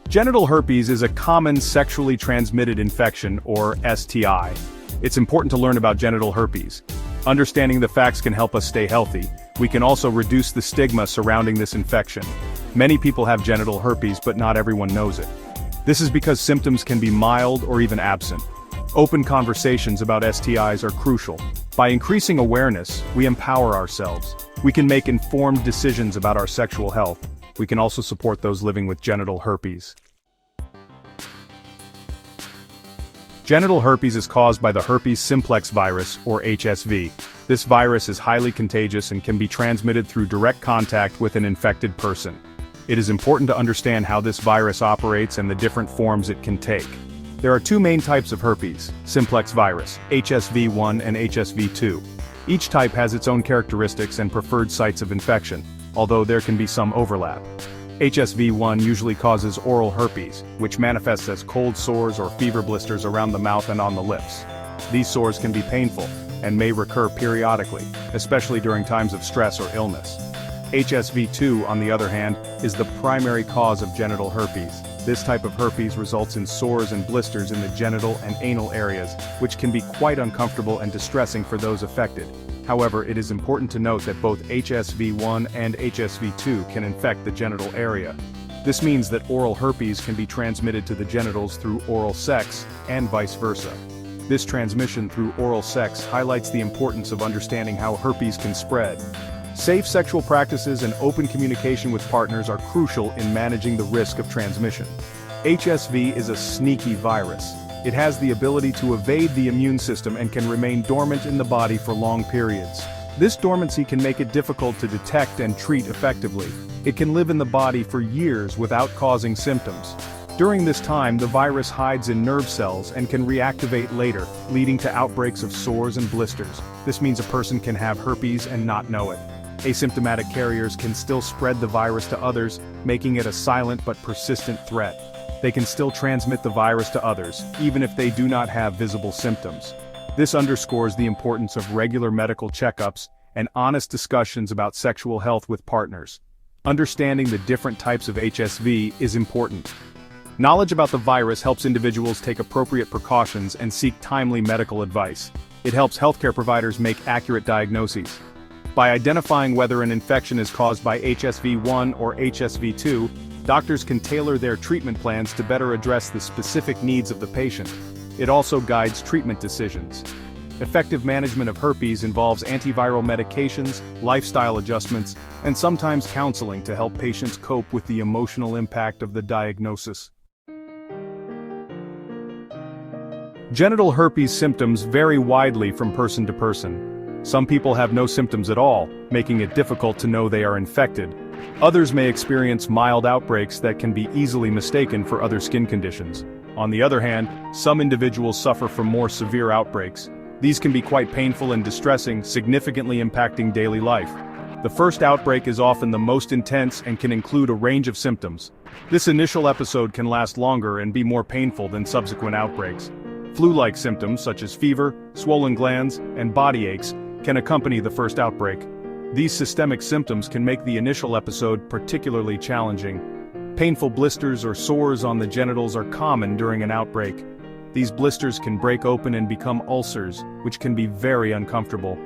Genital herpes is a common sexually transmitted infection, or STI. It's important to learn about genital herpes. Understanding the facts can help us stay healthy. We can also reduce the stigma surrounding this infection. Many people have genital herpes, but not everyone knows it. This is because symptoms can be mild or even absent. Open conversations about STIs are crucial. By increasing awareness, we empower ourselves. We can make informed decisions about our sexual health. We can also support those living with genital herpes. Genital herpes is caused by the herpes simplex virus, or HSV. This virus is highly contagious and can be transmitted through direct contact with an infected person. It is important to understand how this virus operates and the different forms it can take. There are two main types of herpes, simplex virus, HSV1 and HSV2. Each type has its own characteristics and preferred sites of infection, although there can be some overlap. HSV1 usually causes oral herpes, which manifests as cold sores or fever blisters around the mouth and on the lips. These sores can be painful and may recur periodically, especially during times of stress or illness. HSV2, on the other hand, is the primary cause of genital herpes. This type of herpes results in sores and blisters in the genital and anal areas, which can be quite uncomfortable and distressing for those affected. However, it is important to note that both HSV1 and HSV2 can infect the genital area. This means that oral herpes can be transmitted to the genitals through oral sex, and vice versa. This transmission through oral sex highlights the importance of understanding how herpes can spread. Safe sexual practices and open communication with partners are crucial in managing the risk of transmission. HSV is a sneaky virus. It has the ability to evade the immune system and can remain dormant in the body for long periods. This dormancy can make it difficult to detect and treat effectively. It can live in the body for years without causing symptoms. During this time, the virus hides in nerve cells and can reactivate later, leading to outbreaks of sores and blisters. This means a person can have herpes and not know it. Asymptomatic carriers can still spread the virus to others, making it a silent but persistent threat. They can still transmit the virus to others, even if they do not have visible symptoms. This underscores the importance of regular medical checkups and honest discussions about sexual health with partners. Understanding the different types of HSV is important. Knowledge about the virus helps individuals take appropriate precautions and seek timely medical advice. It helps healthcare providers make accurate diagnoses. By identifying whether an infection is caused by HSV1 or HSV2, doctors can tailor their treatment plans to better address the specific needs of the patient. It also guides treatment decisions. Effective management of herpes involves antiviral medications, lifestyle adjustments, and sometimes counseling to help patients cope with the emotional impact of the diagnosis. Genital herpes symptoms vary widely from person to person. Some people have no symptoms at all, making it difficult to know they are infected. Others may experience mild outbreaks that can be easily mistaken for other skin conditions. On the other hand, some individuals suffer from more severe outbreaks. These can be quite painful and distressing, significantly impacting daily life. The first outbreak is often the most intense and can include a range of symptoms. This initial episode can last longer and be more painful than subsequent outbreaks. Flu-like symptoms such as fever, swollen glands, and body aches can accompany the first outbreak. These systemic symptoms can make the initial episode particularly challenging. Painful blisters or sores on the genitals are common during an outbreak. These blisters can break open and become ulcers, which can be very uncomfortable.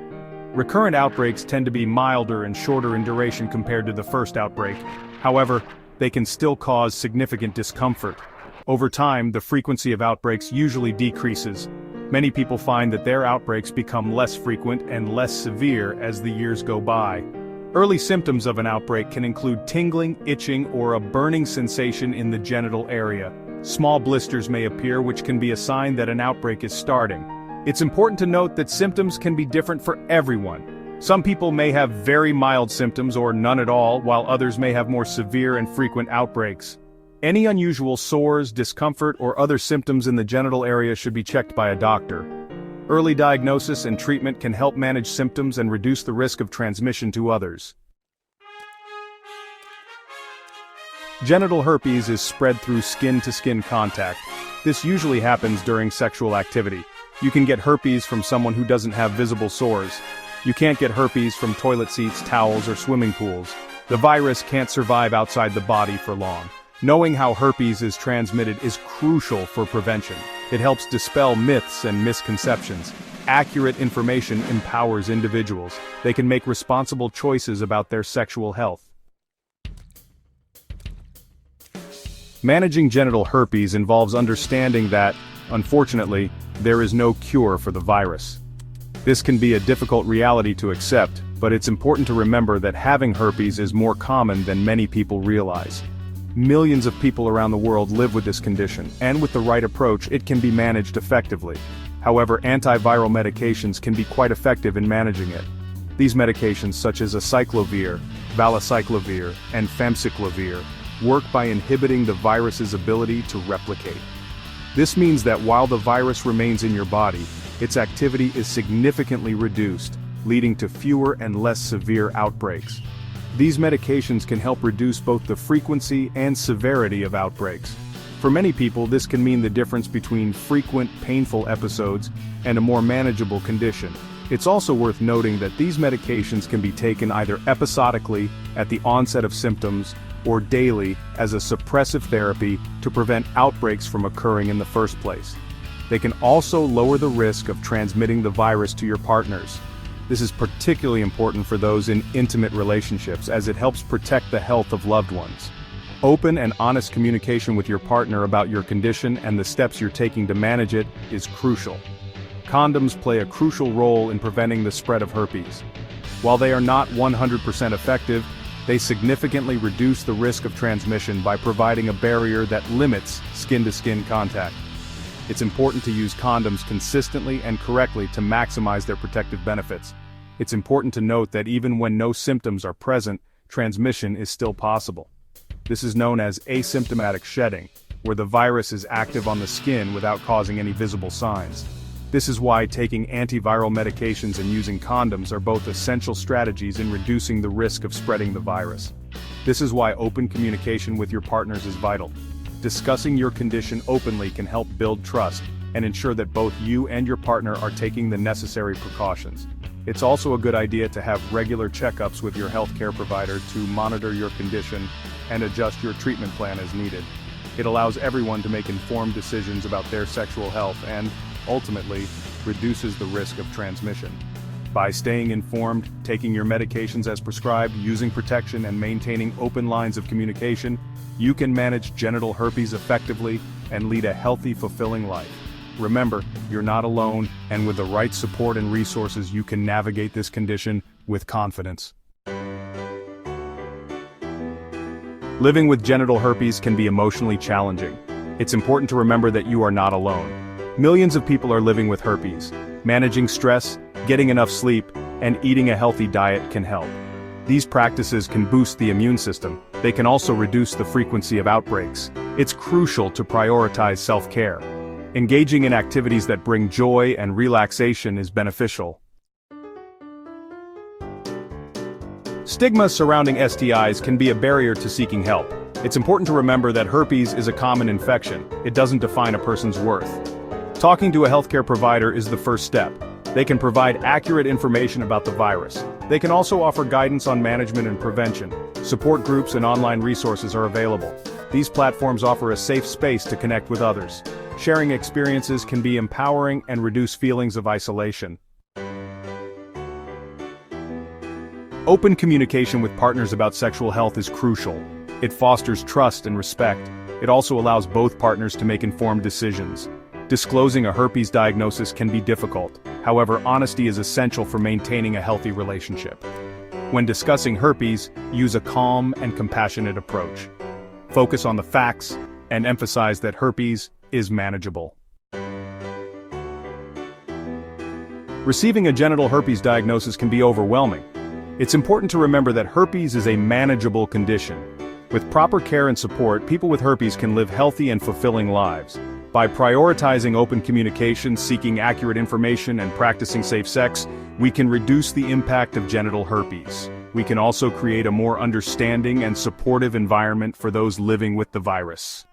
Recurrent outbreaks tend to be milder and shorter in duration compared to the first outbreak. However, they can still cause significant discomfort. Over time, the frequency of outbreaks usually decreases. Many people find that their outbreaks become less frequent and less severe as the years go by. Early symptoms of an outbreak can include tingling, itching, or a burning sensation in the genital area. Small blisters may appear, which can be a sign that an outbreak is starting. It's important to note that symptoms can be different for everyone. Some people may have very mild symptoms or none at all, while others may have more severe and frequent outbreaks. Any unusual sores, discomfort, or other symptoms in the genital area should be checked by a doctor. Early diagnosis and treatment can help manage symptoms and reduce the risk of transmission to others. Genital herpes is spread through skin-to-skin contact. This usually happens during sexual activity. You can get herpes from someone who doesn't have visible sores. You can't get herpes from toilet seats, towels, or swimming pools. The virus can't survive outside the body for long. Knowing how herpes is transmitted is crucial for prevention. It helps dispel myths and misconceptions. Accurate information empowers individuals. They can make responsible choices about their sexual health. Managing genital herpes involves understanding that, unfortunately, there is no cure for the virus. This can be a difficult reality to accept, but it's important to remember that having herpes is more common than many people realize. Millions of people around the world live with this condition, and with the right approach, it can be managed effectively. However, antiviral medications can be quite effective in managing it. These medications, such as acyclovir, valacyclovir, and famciclovir, work by inhibiting the virus's ability to replicate. This means that while the virus remains in your body, its activity is significantly reduced, leading to fewer and less severe outbreaks. These medications can help reduce both the frequency and severity of outbreaks. For many people, this can mean the difference between frequent, painful episodes and a more manageable condition. It's also worth noting that these medications can be taken either episodically, at the onset of symptoms, or daily, as a suppressive therapy to prevent outbreaks from occurring in the first place. They can also lower the risk of transmitting the virus to your partners. This is particularly important for those in intimate relationships, as it helps protect the health of loved ones. Open and honest communication with your partner about your condition and the steps you're taking to manage it is crucial. Condoms play a crucial role in preventing the spread of herpes. While they are not 100% effective, they significantly reduce the risk of transmission by providing a barrier that limits skin-to-skin contact. It's important to use condoms consistently and correctly to maximize their protective benefits. It's important to note that even when no symptoms are present, transmission is still possible. This is known as asymptomatic shedding, where the virus is active on the skin without causing any visible signs. This is why taking antiviral medications and using condoms are both essential strategies in reducing the risk of spreading the virus. This is why open communication with your partners is vital. Discussing your condition openly can help build trust and ensure that both you and your partner are taking the necessary precautions. It's also a good idea to have regular checkups with your healthcare provider to monitor your condition and adjust your treatment plan as needed. It allows everyone to make informed decisions about their sexual health and, ultimately, reduces the risk of transmission. By staying informed, taking your medications as prescribed, using protection, and maintaining open lines of communication, you can manage genital herpes effectively and lead a healthy, fulfilling life. Remember, you're not alone, and with the right support and resources, you can navigate this condition with confidence. Living with genital herpes can be emotionally challenging. It's important to remember that you are not alone. Millions of people are living with herpes. Managing stress, getting enough sleep, and eating a healthy diet can help. These practices can boost the immune system. They can also reduce the frequency of outbreaks. It's crucial to prioritize self-care. Engaging in activities that bring joy and relaxation is beneficial. Stigma surrounding STIs can be a barrier to seeking help. It's important to remember that herpes is a common infection. It doesn't define a person's worth. Talking to a healthcare provider is the first step. They can provide accurate information about the virus. They can also offer guidance on management and prevention. Support groups and online resources are available. These platforms offer a safe space to connect with others. Sharing experiences can be empowering and reduce feelings of isolation. Open communication with partners about sexual health is crucial. It fosters trust and respect. It also allows both partners to make informed decisions. Disclosing a herpes diagnosis can be difficult. However, honesty is essential for maintaining a healthy relationship. When discussing herpes, use a calm and compassionate approach. Focus on the facts and emphasize that herpes is manageable. Receiving a genital herpes diagnosis can be overwhelming. It's important to remember that herpes is a manageable condition. With proper care and support, people with herpes can live healthy and fulfilling lives. By prioritizing open communication, seeking accurate information, and practicing safe sex, we can reduce the impact of genital herpes. We can also create a more understanding and supportive environment for those living with the virus.